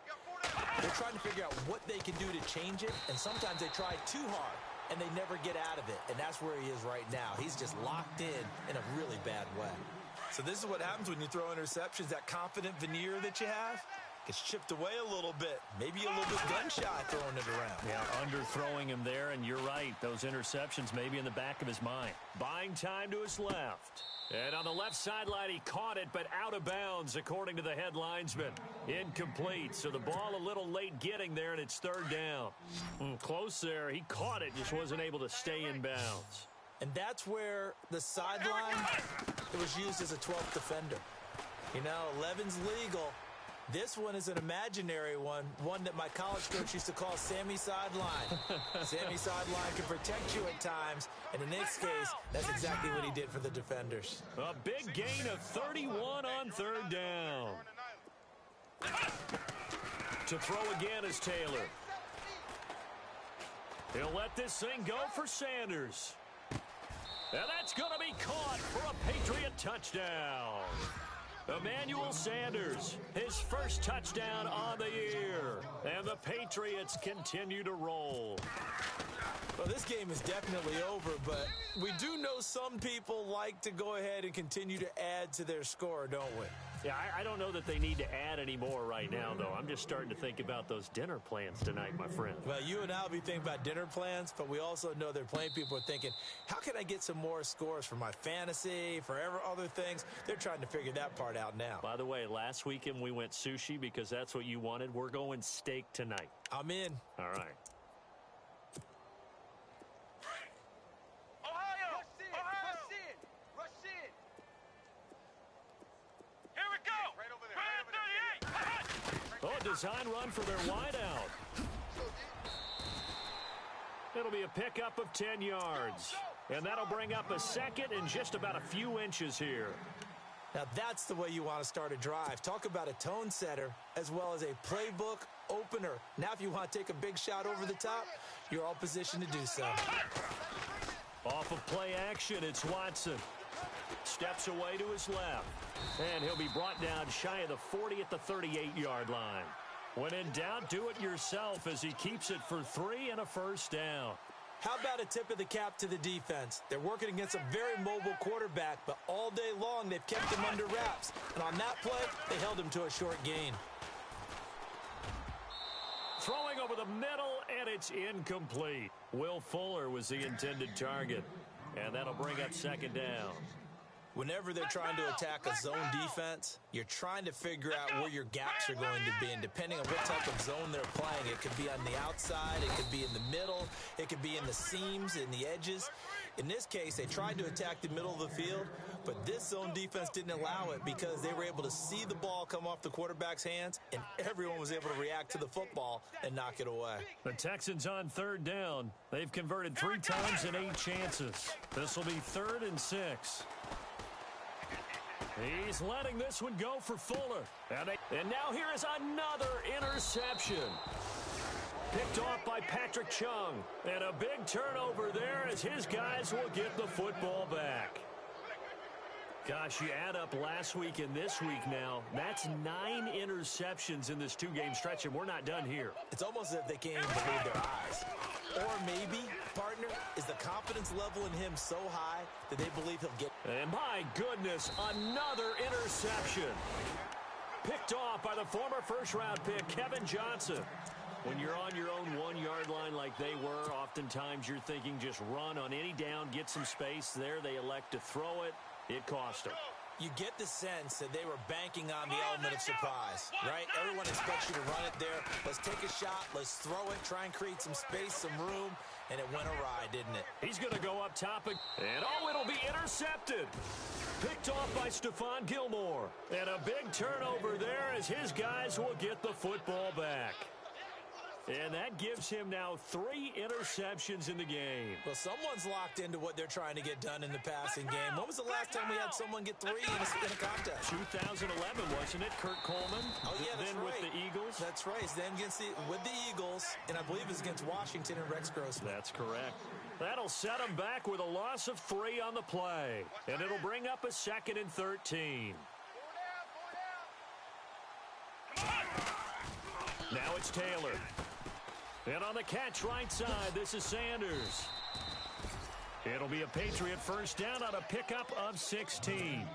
they're trying to figure out what they can do to change it, and sometimes they try too hard, and they never get out of it. And that's where he is right now. He's just locked in a really bad way. So this is what happens when you throw interceptions. That confident veneer that you have gets chipped away a little bit. Maybe a little bit gun-shy throwing it around. Yeah, underthrowing him there, and you're right. Those interceptions may be in the back of his mind. Buying time to his left. And on the left sideline, he caught it, but out of bounds, according to the head linesman. Incomplete, so the ball a little late getting there, and it's third down. Close there. He caught it, just wasn't able to stay in bounds. And that's where the sideline, it was used as a 12th defender. You know, 11's legal. This one is an imaginary one that my college coach used to call Sammy Sideline. Sammy Sideline can protect you at times, and in this case, that's exactly what he did for the defenders. A big gain of 31 on third down. To throw again is Taylor. He'll let this thing go for Sanders. And that's going to be caught for a Patriot touchdown. Emmanuel Sanders, his first touchdown on the year. And the Patriots continue to roll. Well, this game is definitely over, but we do know some people like to go ahead and continue to add to their score, don't we? Yeah, I don't know that they need to add any more right now, though. I'm just starting to think about those dinner plans tonight, my friend. Well, you and I will be thinking about dinner plans, but we also know there are plenty of people are thinking, how can I get some more scores for my fantasy, for other things? They're trying to figure that part out now. By the way, last weekend we went sushi because that's what you wanted. We're going steak tonight. I'm in. All right. Design run for their wideout. It'll be a pickup of 10 yards. And that'll bring up a second and just about a few inches here. Now that's the way you want to start a drive. Talk about a tone setter as well as a playbook opener. Now if you want to take a big shot over the top, you're all positioned to do so. Off of play action, it's Watson. Steps away to his left. And he'll be brought down shy of the 40 at the 38-yard line. When in doubt, do it yourself as he keeps it for 3 and a first down. How about a tip of the cap to the defense? They're working against a very mobile quarterback, but all day long they've kept him under wraps. And on that play, they held him to a short gain. Throwing over the middle, and it's incomplete. Will Fuller was the intended target. And that'll bring up second down. Whenever they're trying to attack a zone defense, you're trying to figure out where your gaps are going to be. And depending on what type of zone they're playing, it could be on the outside, it could be in the middle, it could be in the seams, in the edges. In this case, they tried to attack the middle of the field, but this zone defense didn't allow it because they were able to see the ball come off the quarterback's hands, and everyone was able to react to the football and knock it away. The Texans on third down. They've converted 3 times in 8 chances. This will be 3rd and 6. He's letting this one go for Fuller. And now here is another interception. Picked off by Patrick Chung. And a big turnover there as his guys will get the football back. Gosh, you add up last week and this week now, that's 9 interceptions in this 2-game stretch, and we're not done here. It's almost as if they can't even believe their eyes. Or maybe, partner, is the confidence level in him so high that they believe he'll get. And my goodness, another interception. Picked off by the former first-round pick, Kevin Johnson. When you're on your own 1-yard line like they were, oftentimes you're thinking just run on any down, get some space. There they elect to throw it. It cost them. You get the sense that they were banking on the element of surprise, right? Everyone expects you to run it there. Let's take a shot. Let's throw it. Try and create some space, some room. And it went awry, didn't it? He's going to go up top. And, it'll be intercepted. Picked off by Stephon Gilmore. And a big turnover there as his guys will get the football back. And that gives him now 3 interceptions in the game. Well, someone's locked into what they're trying to get done in the passing game. When was the last time we had someone get 3 in a contest? 2011, wasn't it? Kurt Coleman. Oh, yeah, that's then right. With the Eagles. That's right. It's then with the Eagles, and I believe it's against Washington and Rex Grossman. That's correct. That'll set them back with a loss of 3 on the play. And it'll bring up a 2nd and 13. Now it's Taylor. And on the catch right side, this is Sanders. It'll be a Patriot first down on a pickup of 16.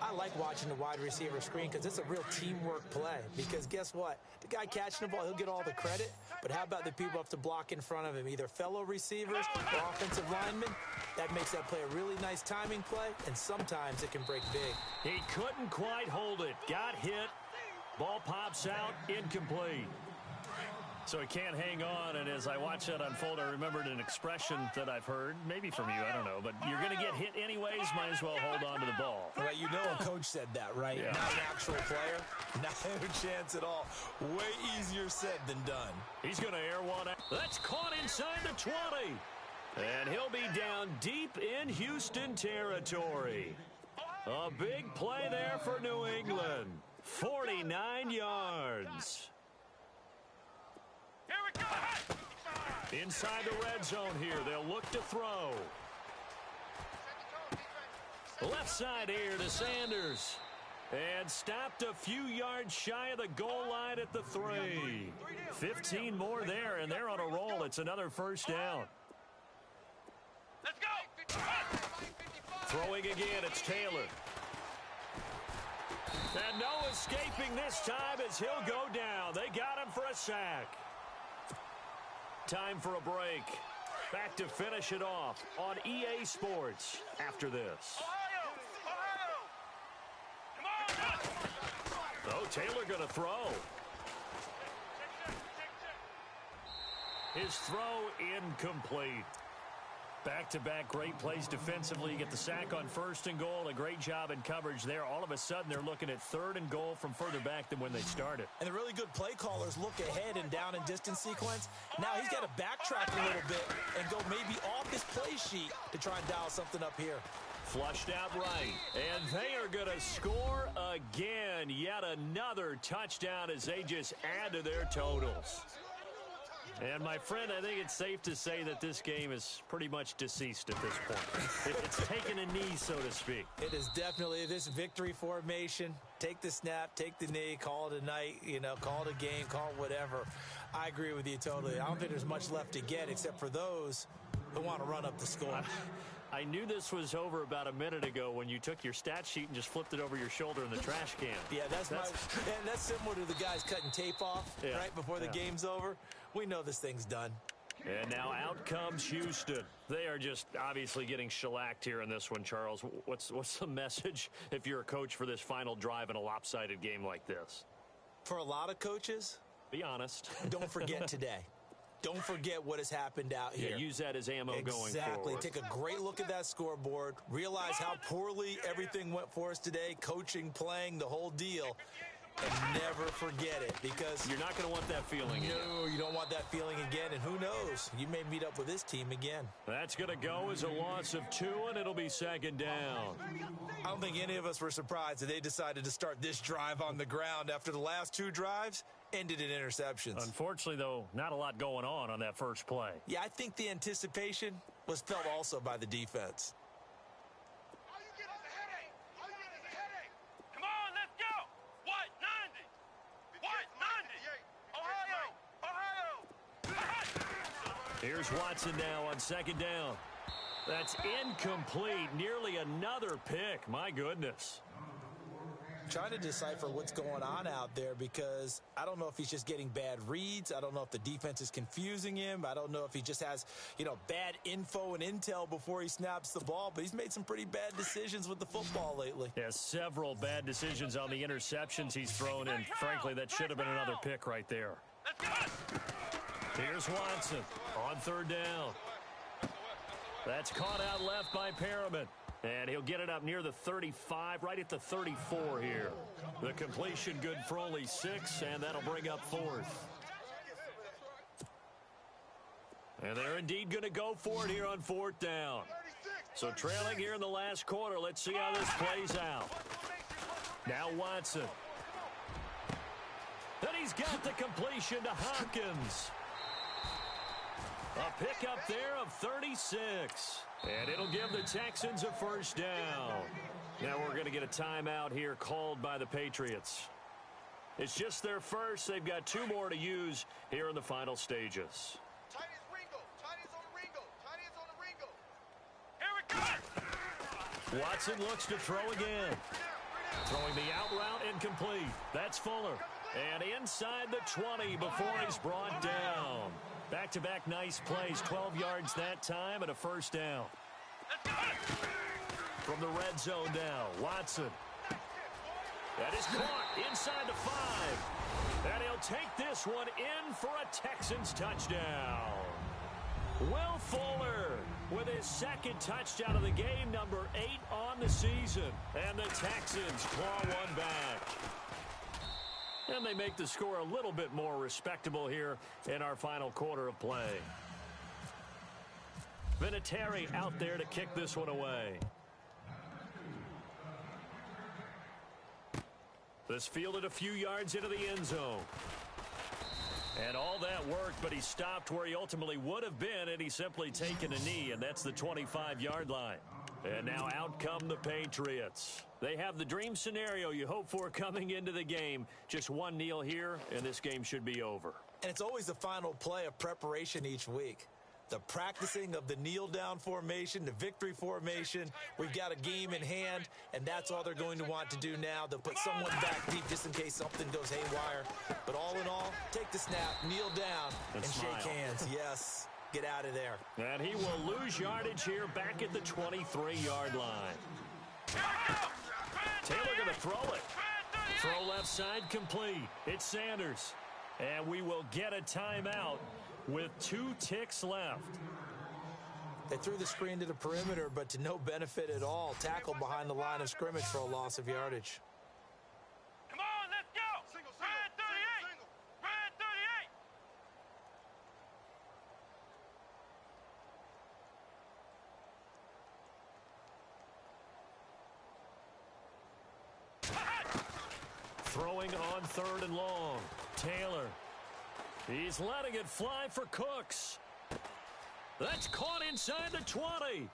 I like watching the wide receiver screen because it's a real teamwork play. Because guess what? The guy catching the ball, he'll get all the credit. But how about the people up to block in front of him? Either fellow receivers or offensive linemen. That makes that play a really nice timing play. And sometimes it can break big. He couldn't quite hold it. Got hit. Ball pops out. Incomplete. So he can't hang on, and as I watch that unfold, I remembered an expression that I've heard, maybe from you, I don't know, but you're going to get hit anyways, might as well hold on to the ball. Right, you know a coach said that, right? Yeah. Not an actual player, not a chance at all. Way easier said than done. He's going to air one out. That's caught inside the 20. And he'll be down deep in Houston territory. A big play there for New England. 49 yards. Here we go. Inside the red zone here, they'll look to throw. Left side here to Sanders. And stopped a few yards shy of the goal line at the 3. 15 more there, and they're on a roll. It's another first down. Let's go. Throwing again, it's Taylor. And no escaping this time as he'll go down. They got him for a sack. Time for a break. Back to finish it off on EA Sports after this. Oh, Taylor going to throw. His throw incomplete. Back-to-back great plays defensively. You get the sack on 1st and goal. A great job in coverage there. All of a sudden, they're looking at 3rd and goal from further back than when they started. And the really good play callers look ahead and down and distance sequence. Now he's got to backtrack a little bit and go maybe off his play sheet to try and dial something up here. Flushed out right. And they are going to score again. Yet another touchdown as they just add to their totals. And, my friend, I think it's safe to say that this game is pretty much deceased at this point. It's taken a knee, so to speak. It is definitely this victory formation. Take the snap, take the knee, call it a night, call it a game, call it whatever. I agree with you totally. I don't think there's much left to get except for those who want to run up the score. I knew this was over about a minute ago when you took your stat sheet and just flipped it over your shoulder in the trash can. Yeah, that's similar to the guys cutting tape off right before the game's over. We know this thing's done. And now out comes Houston. They are just obviously getting shellacked here in this one, Charles. What's the message if you're a coach for this final drive in a lopsided game like this? For a lot of coaches, be honest. Don't forget today. Don't forget what has happened out here. Yeah, use that as ammo going forward. Exactly. Take a great look at that scoreboard. Realize how poorly everything went for us today. Coaching, playing, the whole deal. And never forget it, because you're not going to want that feeling again. No, you don't want that feeling again. And who knows? You may meet up with this team again. That's going to go as a loss of 2, and it'll be 2nd down. I don't think any of us were surprised that they decided to start this drive on the ground after the last 2 drives. ended in interceptions. Unfortunately, though, not a lot going on that first play. Yeah, I think the anticipation was felt also by the defense. All you get is a headache. All you get is a headache. Come on, let's go. What? 90. What? 90. Ohio. Here's Watson now on second down. That's incomplete. Nearly another pick. My goodness. Trying to decipher what's going on out there because I don't know if he's just getting bad reads. I don't know if the defense is confusing him. I don't know if he just has, bad info and intel before he snaps the ball. But he's made some pretty bad decisions with the football lately. Yeah, several bad decisions on the interceptions he's thrown, and frankly, that should have been another pick right there. Here's Watson on third down. That's caught out left by Perriman. And he'll get it up near the 35, right at the 34 here. The completion good for only 6, and that'll bring up 4th. And they're indeed going to go for it here on 4th down. So trailing here in the last quarter. Let's see how this plays out. Now Watson. And he's got the completion to Hopkins. A pickup there of 36. And it'll give the Texans a first down. Now we're going to get a timeout here called by the Patriots. It's just their first. They've got 2 more to use here in the final stages. Tiny's Ringo. Tiny's on the Ringo. Tiny's on the Ringo. Here we go. Watson looks to throw again. Throwing the out route incomplete. That's Fuller. And inside the 20 before he's brought down. Back-to-back nice plays, 12 yards that time and a first down. From the red zone now, Watson. That is caught inside the 5. And he'll take this one in for a Texans touchdown. Will Fuller with his second touchdown of the game, number 8 on the season. And the Texans claw one back. And they make the score a little bit more respectable here in our final quarter of play. Vinatieri out there to kick this one away. This fielded a few yards into the end zone. And all that worked, but he stopped where he ultimately would have been, and he's simply taken a knee, and that's the 25-yard line. And now out come the Patriots. They have the dream scenario you hope for coming into the game. Just one kneel here, and this game should be over. And it's always the final play of preparation each week. The practicing of the kneel-down formation, the victory formation. We've got a game in hand, and that's all they're going to want to do now. They'll put someone back deep just in case something goes haywire. But all in all, take the snap, kneel down, and shake hands. Yes. Get out of there. And he will lose yardage here back at the 23-yard line. Taylor going to throw it. Throw left side complete. It's Sanders. And we will get a timeout with 2 ticks left. They threw the screen to the perimeter, but to no benefit at all. Tackled behind the line of scrimmage for a loss of yardage. Come on, let's go. Red 38. Red 38. Throwing on 3rd and long. Taylor. He's letting it fly for Cooks. That's caught inside the 20.